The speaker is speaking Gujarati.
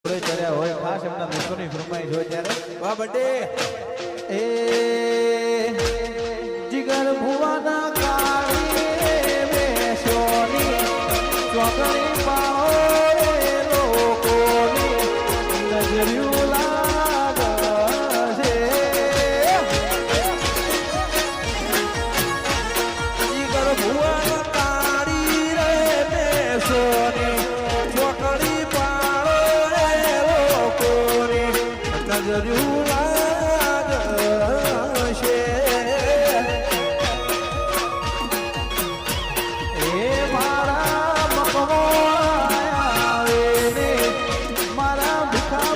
ચર્યા હોય ખાસ એમના મિત્રોની ફરમાઈશ હોય ત્યારે વાહ બડે એ જીગર ભુવાના કાળી બેસોની ચોકડી પાળો લોકોની નજર્યું લાગશે જીગર ભુવાના કાળી રે બેસોની ચોકડી પાળો રે લોકોની નજર્યું લાગશે એ મારા મકવાયા રે મારા ભીખા